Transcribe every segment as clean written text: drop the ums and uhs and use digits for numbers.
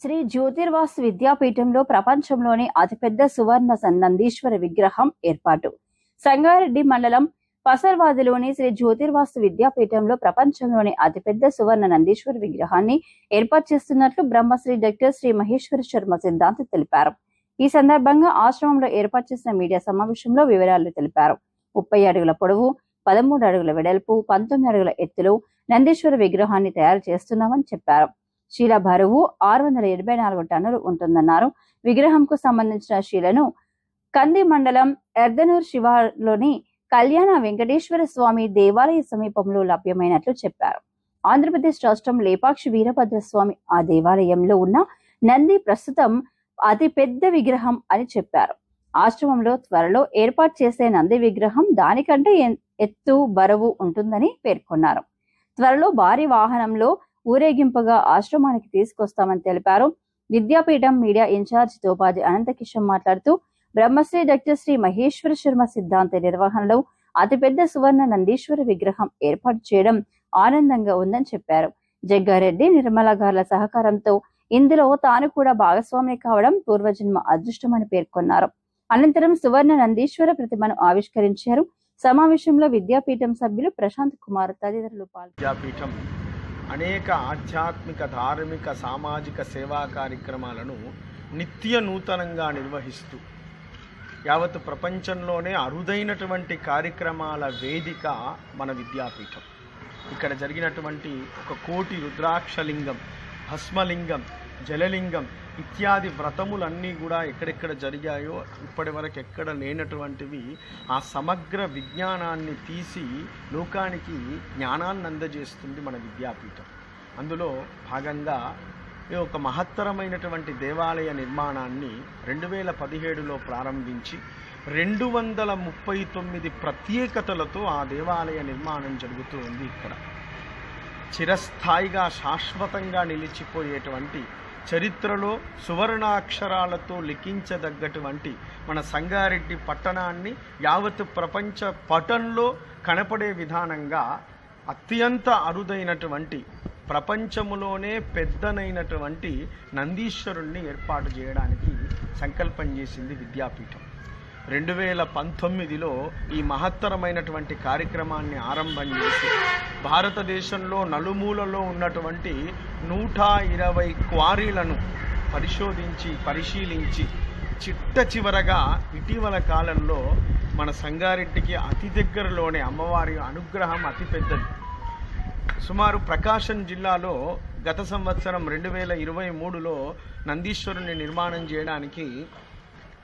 శ్రీ జ్యోతిర్వాసు విద్యాపీఠంలో ప్రపంచంలోని అతిపెద్ద సువర్ణ నందీశ్వర విగ్రహం ఏర్పాటు. సంగారెడ్డి మండలం పసర్వాదిలోని శ్రీ జ్యోతిర్వాసు విద్యాపీఠంలో ప్రపంచంలోని అతిపెద్ద సువర్ణ నందీశ్వర విగ్రహాన్ని ఏర్పాటు చేస్తున్నట్లు బ్రహ్మశ్రీ డాక్టర్ శ్రీ మహేశ్వర శర్మ సిద్ధాంతి తెలిపారు. ఈ సందర్భంగా ఆశ్రమంలో ఏర్పాటు చేసిన మీడియా సమావేశంలో వివరాలు తెలిపారు. 30 అడుగుల పొడవు, 13 అడుగుల వెడల్పు, 19 అడుగుల ఎత్తులో నందీశ్వర విగ్రహాన్ని తయారు చేస్తున్నామని చెప్పారు. శీల బరువు 684 టన్నులు ఉంటుందన్నారు. విగ్రహంకు సంబంధించిన శీలను కంది మండలం ఎర్దనూర్ శివార్లోని కళ్యాణ వెంకటేశ్వర స్వామి దేవాలయ సమీపంలో లభ్యమైనట్లు చెప్పారు. ఆంధ్రప్రదేశ్ రాష్ట్రం లేపాక్షి వీరభద్రస్వామి ఆ దేవాలయంలో ఉన్న నంది ప్రస్తుతం అతి పెద్ద విగ్రహం అని చెప్పారు. ఆశ్రమంలో త్వరలో ఏర్పాటు చేసే నంది విగ్రహం దానికంటే ఎత్తు బరువు ఉంటుందని పేర్కొన్నారు. త్వరలో భారీ వాహనంలో ఊరేగింపుగా ఆశ్రమానికి తీసుకొస్తామని తెలిపారు. విద్యాపీఠం మీడియా ఇన్ఛార్జ్ తోపాజి అనంతకిషన్ మాట్లాడుతూ బ్రహ్మశ్రీ డాక్టర్ శ్రీ మహేశ్వర శర్మ సిద్ధాంత నిర్వహణలో అతిపెద్ద సువర్ణ నందీశ్వర విగ్రహం ఏర్పాటు చేయడం ఆనందంగా ఉందని చెప్పారు. జగ్గారెడ్డి నిర్మల గార్ల సహకారంతో ఇందులో తాను కూడా భాగస్వామి కావడం పూర్వజన్మ అదృష్టమని పేర్కొన్నారు. అనంతరం సువర్ణ నందీశ్వర ప్రతిమను ఆవిష్కరించారు. సమావేశంలో విద్యాపీఠం సభ్యులు ప్రశాంత్ కుమార్ తదితరులు పాల్గొన్నారు. అనేక ఆధ్యాత్మిక, ధార్మిక, సామాజిక సేవా కార్యక్రమాలను నిత్య నూతనంగా నిర్వహిస్తూ యావత్ ప్రపంచంలోనే అరుదైనటువంటి కార్యక్రమాల వేదిక మన విద్యాపీఠం. ఇక్కడ జరిగినటువంటి 1 కోటి రుద్రాక్షలింగం, భస్మలింగం, జలలింగం ఇత్యాది వ్రతములన్నీ కూడా ఎక్కడెక్కడ జరిగాయో ఇప్పటి వరకు ఎక్కడ లేనటువంటివి ఆ సమగ్ర విజ్ఞానాన్ని తీసి లోకానికి జ్ఞానాన్ని అందజేస్తుంది మన విద్యాపీఠం. అందులో భాగంగా ఒక మహత్తరమైనటువంటి దేవాలయ నిర్మాణాన్ని 2017లో ప్రారంభించి 239 ప్రత్యేకతలతో ఆ దేవాలయ నిర్మాణం జరుగుతూ ఉంది. ఇక్కడ చిరస్థాయిగా శాశ్వతంగా నిలిచిపోయేటువంటి చరిత్రలో సువర్ణాక్షరాలతో లిఖించదగ్గటువంటి మన సంగారెడ్డి పట్టణాన్ని యావత్ ప్రపంచ పటంలో కనపడే విధానంగా అత్యంత అరుదైనటువంటి ప్రపంచములోనే పెద్దనైనటువంటి నందీశ్వరుణ్ణి ఏర్పాటు చేయడానికి సంకల్పం చేసింది విద్యాపీఠం. 2019లో ఈ మహత్తరమైనటువంటి కార్యక్రమాన్ని ఆరంభం చేసి భారతదేశంలో నలుమూలలో ఉన్నటువంటి 120 క్వారీలను పరిశీలించి చిట్ట చివరగా ఇటీవల కాలంలో మన సంగారెడ్డికి అతి దగ్గరలోనే అమ్మవారి అనుగ్రహం అతి పెద్దది. సుమారు ప్రకాశం జిల్లాలో గత సంవత్సరం 2023లో నందీశ్వరుని నిర్మాణం చేయడానికి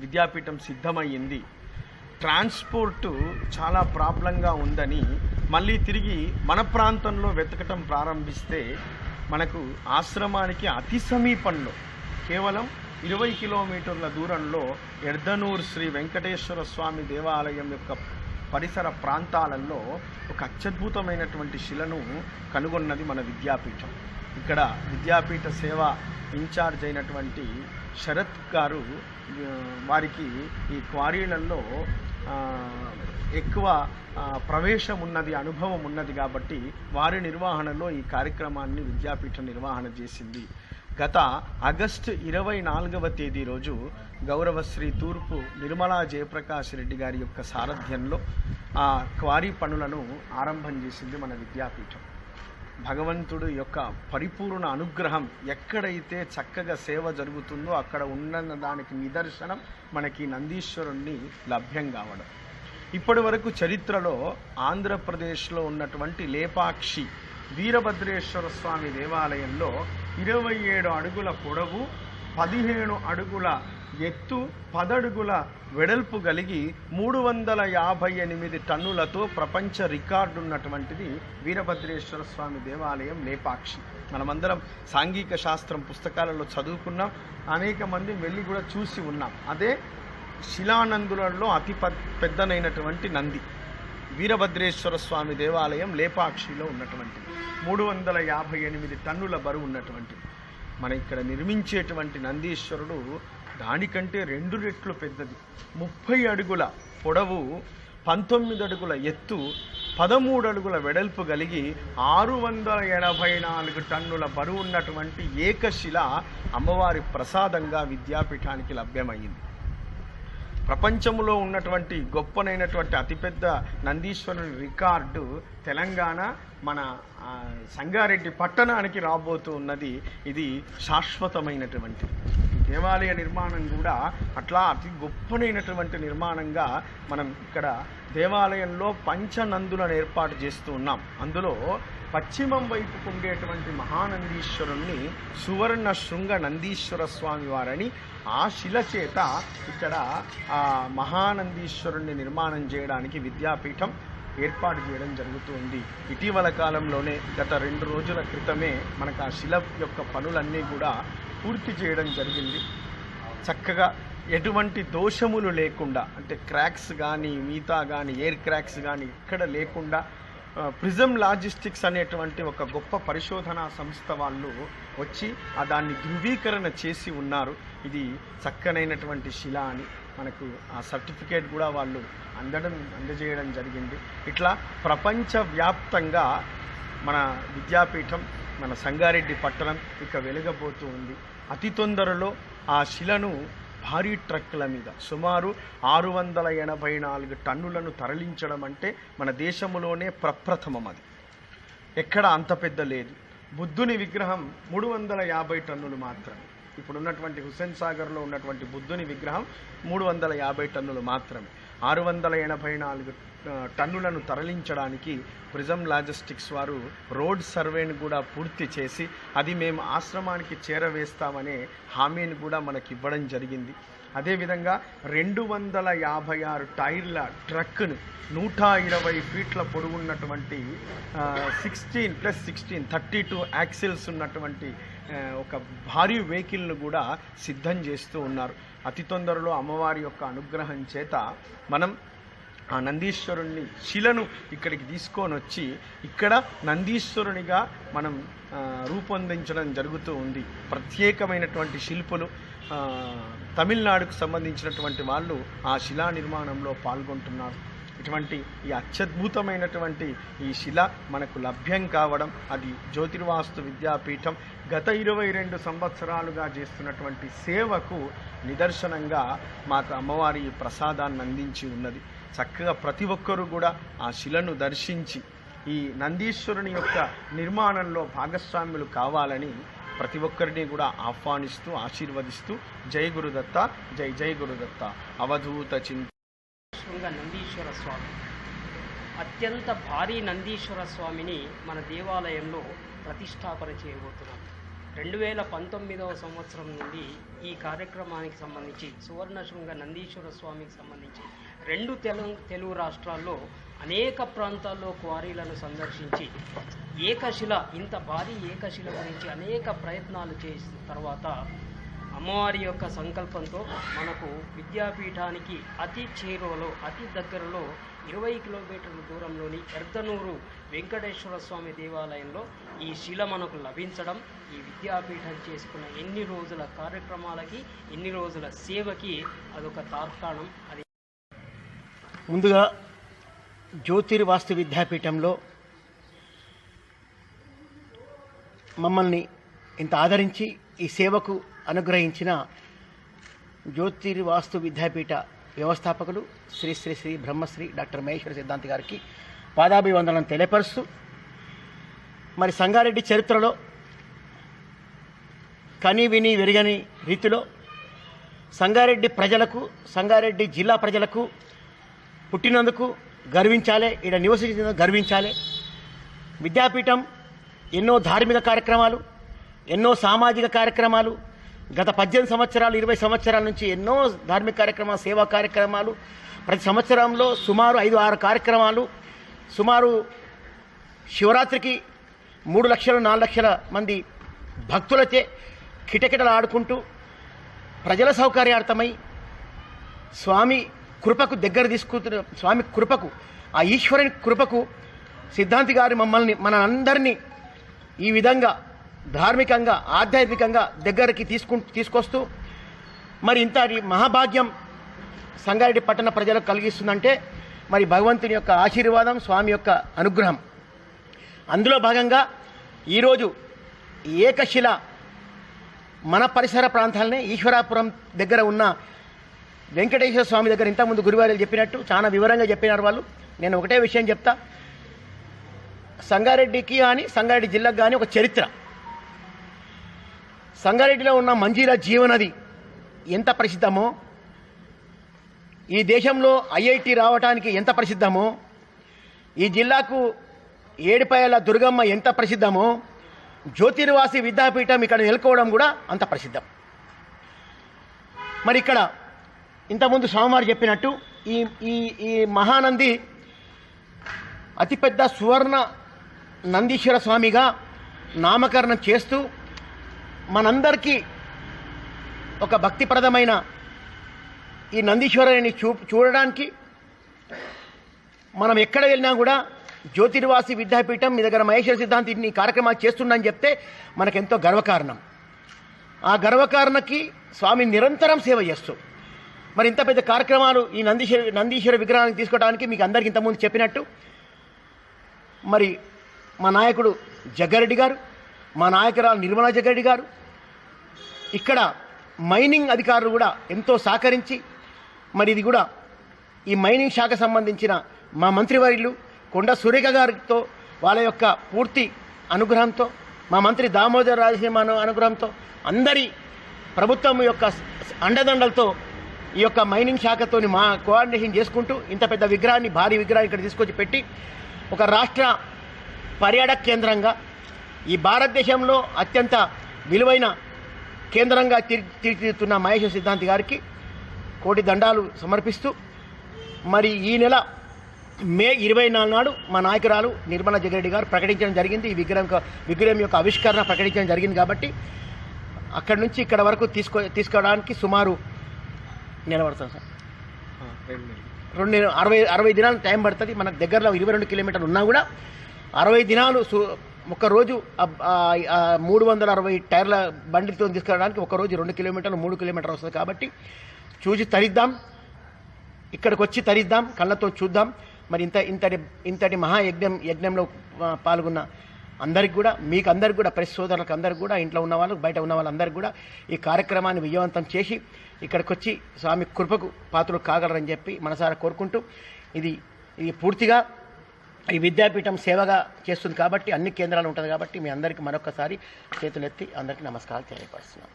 విద్యాపీఠం సిద్ధమయ్యింది. ట్రాన్స్పోర్టు చాలా ప్రాబ్లంగా ఉందని మళ్ళీ తిరిగి మన ప్రాంతంలో వెతకటం ప్రారంభిస్తే మనకు ఆశ్రమానికి అతి సమీపంలో కేవలం 20 కిలోమీటర్ల దూరంలో ఎర్దనూర్ శ్రీ వెంకటేశ్వర స్వామి దేవాలయం యొక్క పరిసర ప్రాంతాలలో ఒక అత్యద్భుతమైనటువంటి శిలను కనుగొన్నది మన విద్యాపీఠం. ఇక్కడ విద్యాపీఠ సేవ ఇన్ఛార్జ్ అయినటువంటి శరత్ గారు వారికి ఈ క్వారీలలో ఎక్కువ ప్రవేశం ఉన్నది, అనుభవం ఉన్నది కాబట్టి వారి నిర్వహణలో ఈ కార్యక్రమాన్ని విద్యాపీఠం నిర్వహణ చేసింది. గత ఆగస్టు 24వ తేదీ రోజు గౌరవశ్రీ తూర్పు నిర్మలా జయప్రకాష్ రెడ్డి గారి యొక్క సారథ్యంలో ఆ క్వారీ పనులను ఆరంభం చేసింది మన విద్యాపీఠం. భగవంతుడు యొక్క పరిపూర్ణ అనుగ్రహం ఎక్కడైతే చక్కగా సేవ జరుగుతుందో అక్కడ ఉన్న దానికి నిదర్శనం మనకి నందీశ్వరుణ్ణి లభ్యం కావడం. ఇప్పటి వరకు చరిత్రలో ఆంధ్రప్రదేశ్లో ఉన్నటువంటి లేపాక్షి వీరభద్రేశ్వర స్వామి దేవాలయంలో 27 అడుగుల పొడవు, 15 అడుగుల ఎత్తు, 10 అడుగుల వెడల్పు కలిగి 358 టన్నులతో ప్రపంచ రికార్డు ఉన్నటువంటిది వీరభద్రేశ్వర స్వామి దేవాలయం లేపాక్షి. మనమందరం సాంఘిక శాస్త్రం పుస్తకాలలో చదువుకున్నాం, అనేక మంది వెళ్ళి కూడా చూసి ఉన్నాం. అదే శిలానందులలో అతి పెద్దనైనటువంటి నంది వీరభద్రేశ్వర స్వామి దేవాలయం లేపాక్షిలో ఉన్నటువంటిది. 358 టన్నుల బరువు ఉన్నటువంటిది. మన ఇక్కడ నిర్మించేటువంటి నందీశ్వరుడు దానికంటే 2 రెట్లు పెద్దది. 30 అడుగుల పొడవు, 19 అడుగుల ఎత్తు, 13 అడుగుల వెడల్పు కలిగి 684 టన్నుల బరువు ఉన్నటువంటి ఏకశిల అమ్మవారి ప్రసాదంగా విద్యాపీఠానికి లభ్యమైంది. ప్రపంచంలో ఉన్నటువంటి గొప్పనైనటువంటి అతిపెద్ద నందీశ్వరుని రికార్డు తెలంగాణ మన సంగారెడ్డి పట్టణానికి రాబోతూ ఉన్నది. ఇది శాశ్వతమైనటువంటి దేవాలయ నిర్మాణం కూడా అట్లా అతి గొప్పనైనటువంటి నిర్మాణంగా మనం ఇక్కడ దేవాలయంలో పంచనందులను ఏర్పాటు చేస్తూ ఉన్నాం. అందులో పశ్చిమం వైపుకు ఉండేటువంటి మహానందీశ్వరుణ్ణి సువర్ణ శృంగ నందీశ్వర స్వామి వారని ఆ శిల చేత ఇక్కడ ఆ మహానందీశ్వరుణ్ణి నిర్మాణం చేయడానికి విద్యాపీఠం ఏర్పాటు చేయడం జరుగుతుంది. ఇటీవల కాలంలోనే గత 2 రోజుల క్రితమే మనకు ఆ శిల యొక్క పనులన్నీ కూడా పూర్తి చేయడం జరిగింది. చక్కగా ఎటువంటి దోషములు లేకుండా, అంటే క్రాక్స్ కానీ మిగతా కానీ ఎయిర్ క్రాక్స్ కానీ ఎక్కడ లేకుండా ప్రిజం లాజిస్టిక్స్ అనేటువంటి ఒక గొప్ప పరిశోధనా సంస్థ వాళ్ళు వచ్చి దాన్ని ధృవీకరణ చేసి ఉన్నారు. ఇది చక్కనైనటువంటి శిల అని మనకు ఆ సర్టిఫికేట్ కూడా వాళ్ళు అందజేయడం జరిగింది. ఇట్లా ప్రపంచవ్యాప్తంగా మన విద్యాపీఠం, మన సంగారెడ్డి పట్టణం ఇక వెలుగబోతూ ఉంది. అతి తొందరలో ఆ శిలను భారీ ట్రక్కుల మీద సుమారు 684 టన్నులను తరలించడం అంటే మన దేశంలోనే ప్రప్రథమం. అది ఎక్కడ అంత పెద్ద లేదు. బుద్ధుని విగ్రహం 350 టన్నులు మాత్రమే. ఇప్పుడున్నటువంటి హుస్సేన్ సాగర్లో ఉన్నటువంటి బుద్ధుని విగ్రహం 350 టన్నులు మాత్రమే. 684 టన్నులను తరలించడానికి ప్రిజం లాజిస్టిక్స్ వారు రోడ్ సర్వేను కూడా పూర్తి చేసి అది మేము ఆశ్రమానికి చేరవేస్తామనే హామీని కూడా మనకి ఇవ్వడం జరిగింది. అదేవిధంగా 256 టైర్ల ట్రక్ను 120 ఫీట్ల పొడవున్నటువంటి 16+16 32 యాక్సిల్స్ ఉన్నటువంటి ఒక భారీ వెహికల్ను కూడా సిద్ధం చేస్తూ ఉన్నారు. అతి తొందరలో అమ్మవారి యొక్క అనుగ్రహం చేత మనం ఆ నందీశ్వరుణ్ణి శిలను ఇక్కడికి తీసుకొని వచ్చి ఇక్కడ నందీశ్వరునిగా మనం రూపొందించడం జరుగుతూ ఉంది. ప్రత్యేకమైనటువంటి శిల్పులు తమిళనాడుకు సంబంధించినటువంటి వాళ్ళు ఆ శిలా నిర్మాణంలో పాల్గొంటున్నారు. ఇటువంటి ఈ అత్యద్భుతమైనటువంటి ఈ శిల మనకు లభ్యం కావడం అది జ్యోతిర్వాస్తు విద్యాపీఠం గత 22 సంవత్సరాలుగా చేస్తున్నటువంటి సేవకు నిదర్శనంగా మాకు అమ్మవారి ప్రసాదాన్ని అందించి ఉన్నది. చక్కగా ప్రతి ఒక్కరూ కూడా ఆ శిలను దర్శించి ఈ నందీశ్వరుని యొక్క నిర్మాణంలో భాగస్వాములు కావాలని ప్రతి ఒక్కరిని కూడా ఆహ్వానిస్తూ ఆశీర్వదిస్తూ జై గురుదత్త, జై జై గురుదత్త. అవధూత చింత శృంగ నందీశ్వర స్వామి అత్యంత భారీ నందీశ్వర స్వామిని మన దేవాలయంలో ప్రతిష్టాపన చేయబోతున్నాం. 2019వ సంవత్సరం నుండి ఈ కార్యక్రమానికి సంబంధించి సువర్ణ శృంగ నందీశ్వర స్వామికి సంబంధించి 2 తెలుగు రాష్ట్రాల్లో అనేక ప్రాంతాల్లో క్వారీలను సందర్శించి ఏకశిల, ఇంత భారీ ఏకశిల గురించి అనేక ప్రయత్నాలు చేసిన తర్వాత అమ్మవారి యొక్క సంకల్పంతో మనకు విద్యాపీఠానికి అతి చేరువలో, అతి దగ్గరలో 20 కిలోమీటర్ల దూరంలోని ఎర్దనూరు వెంకటేశ్వర స్వామి దేవాలయంలో ఈ శిల మనకు లభించడం, ఈ విద్యాపీఠం చేసుకున్న ఎన్ని రోజుల కార్యక్రమాలకి, ఎన్ని రోజుల సేవకి అదొక తార్కాణం. అది ముందుగా జ్యోతిర్వాస్తు విద్యాపీఠంలో మమ్మల్ని ఇంత ఆదరించి ఈ సేవకు అనుగ్రహించిన జ్యోతిర్వాస్తు విద్యాపీఠ వ్యవస్థాపకులు శ్రీ శ్రీ శ్రీ బ్రహ్మశ్రీ డాక్టర్ మహేశ్వర సిద్ధాంతి గారికి పాదాభివందనం తెలియపరుస్తూ, మరి సంగారెడ్డి చరిత్రలో కని విని వెరగని రీతిలో సంగారెడ్డి ప్రజలకు, సంగారెడ్డి జిల్లా ప్రజలకు పుట్టినందుకు గర్వించాలి, ఇక్కడ నివసించినందుకు గర్వించాలి. విద్యాపీఠం ఎన్నో ధార్మిక కార్యక్రమాలు, ఎన్నో సామాజిక కార్యక్రమాలు, గత 18 సంవత్సరాలు 20 సంవత్సరాల నుంచి ఎన్నో ధార్మిక కార్యక్రమాలు, సేవా కార్యక్రమాలు, ప్రతి సంవత్సరంలో సుమారు 5-6 కార్యక్రమాలు, సుమారు శివరాత్రికి 3 లక్షలు 4 లక్షల మంది భక్తులచే కిటకిటలు ఆడుకుంటూ ప్రజల సౌకర్యార్థమై స్వామి కృపకు దగ్గర తీసుకుంటున్న, స్వామి కృపకు, ఆ ఈశ్వరుని కృపకు సిద్ధాంతి గారు మమ్మల్ని, మన అందరినీ ఈ విధంగా ధార్మికంగా, ఆధ్యాత్మికంగా దగ్గరికి తీసుకొస్తూ మరి ఇంత మహాభాగ్యం సంగారెడ్డి పట్టణ ప్రజలకు కలిగిస్తుందంటే మరి భగవంతుని యొక్క ఆశీర్వాదం, స్వామి యొక్క అనుగ్రహం. అందులో భాగంగా ఈరోజు ఏకశిల మన పరిసర ప్రాంతాలనే ఈశ్వరాపురం దగ్గర ఉన్న వెంకటేశ్వర స్వామి దగ్గర ఇంతకుముందు గురువారు చెప్పినట్టు చాలా వివరంగా చెప్పినారు వాళ్ళు. నేను ఒకటే విషయం చెప్తా, సంగారెడ్డికి కానీ సంగారెడ్డి జిల్లాకు కానీ ఒక చరిత్ర. సంగారెడ్డిలో ఉన్న మంజీరా జీవనది ఎంత ప్రసిద్ధమో, ఈ దేశంలో ఐఐటి రావడానికి ఎంత ప్రసిద్ధమో, ఈ జిల్లాకు ఏడుపాయల దుర్గమ్మ ఎంత ప్రసిద్ధమో, జ్యోతిర్వాసి విద్యాపీఠం ఇక్కడ నెలకోవడం కూడా అంత ప్రసిద్ధం. మరి ఇక్కడ ఇంతకుముందు స్వామివారు చెప్పినట్టు ఈ ఈ ఈ మహానంది అతిపెద్ద సువర్ణ నందీశ్వర స్వామిగా నామకరణం చేస్తూ మనందరికీ ఒక భక్తిప్రదమైన ఈ నందీశ్వరుని చూడడానికి మనం ఎక్కడ వెళ్ళినా కూడా జ్యోతిర్వాసి విద్యాపీఠం మీ దగ్గర మహేశ్వర సిద్ధాంతి ఇన్ని కార్యక్రమాలు చేస్తుందని చెప్తే మనకెంతో గర్వకారణం. ఆ గర్వకారణకి స్వామి నిరంతరం సేవ చేస్తూ మరి ఇంత పెద్ద కార్యక్రమాలు ఈ నందీశ్వర విగ్రహానికి తీసుకోవడానికి మీకు అందరికీ ఇంతకుముందు చెప్పినట్టు మరి మా నాయకుడు జగ్గారెడ్డి గారు, మా నాయకురాలు నిర్మలా జగ్గారెడ్డి గారు, ఇక్కడ మైనింగ్ అధికారులు కూడా ఎంతో సహకరించి మరి ఇది కూడా ఈ మైనింగ్ శాఖ సంబంధించిన మా మంత్రివర్యులు కొండ సురేఖ గారితో వాళ్ళ యొక్క పూర్తి అనుగ్రహంతో, మా మంత్రి దామోదర్ రాజసింహ అనుగ్రహంతో, అందరి ప్రభుత్వం యొక్క అండదండలతో ఈ యొక్క మైనింగ్ శాఖతోని మా కోఆర్డినేషన్ చేసుకుంటూ ఇంత పెద్ద విగ్రహాన్ని, భారీ విగ్రహాన్ని ఇక్కడ తీసుకొచ్చి పెట్టి ఒక రాష్ట్ర పర్యాటక కేంద్రంగా ఈ భారతదేశంలో అత్యంత విలువైన కేంద్రంగా తీర్చిదిద్దుతున్న మహేశ్వర సిద్ధాంతి గారికి కోటి దండాలు సమర్పిస్తూ మరి ఈ నెల మే 24 నాడు మా నాయకురాలు నిర్మలా జగ్గారెడ్డి గారు ప్రకటించడం జరిగింది. ఈ విగ్రహం యొక్క ఆవిష్కరణ ప్రకటించడం జరిగింది. కాబట్టి అక్కడి నుంచి ఇక్కడ వరకు తీసుకోవడానికి సుమారు నెల పడుతుంది సార్, 60 దినాలు టైం పడుతుంది. మనకు దగ్గరలో 22 కిలోమీటర్లు ఉన్నా కూడా 60 దినాలు ఒకరోజు 360 టైర్ల బండితో తీసుకెళ్ళడానికి ఒకరోజు 2 కిలోమీటర్లు 3 కిలోమీటర్లు వస్తుంది. కాబట్టి చూసి తరిద్దాం, ఇక్కడికి వచ్చి తరిద్దాం, కళ్ళతో చూద్దాం. మరి ఇంతటి యజ్ఞంలో పాల్గొన్న అందరికి కూడా, మీకు అందరికి కూడా, ప్రెస్ సోదరులకు అందరికి కూడా, ఇంట్లో ఉన్న వాళ్ళకు, బయట ఉన్న వాళ్ళందరికీ కూడా ఈ కార్యక్రమాన్ని విజయవంతం చేసి ఇక్కడికి వచ్చి స్వామి కృపకు పాత్రలు కాగలరని చెప్పి మనసారా కోరుకుంటూ, ఇది పూర్తిగా ఈ విద్యాపీఠం సేవగా చేస్తుంది కాబట్టి అన్ని కేంద్రాలు ఉంటుంది కాబట్టి మీ అందరికీ మరొకసారి చేతులెత్తి అందరికీ నమస్కారాలు తెలియపరుస్తున్నాం.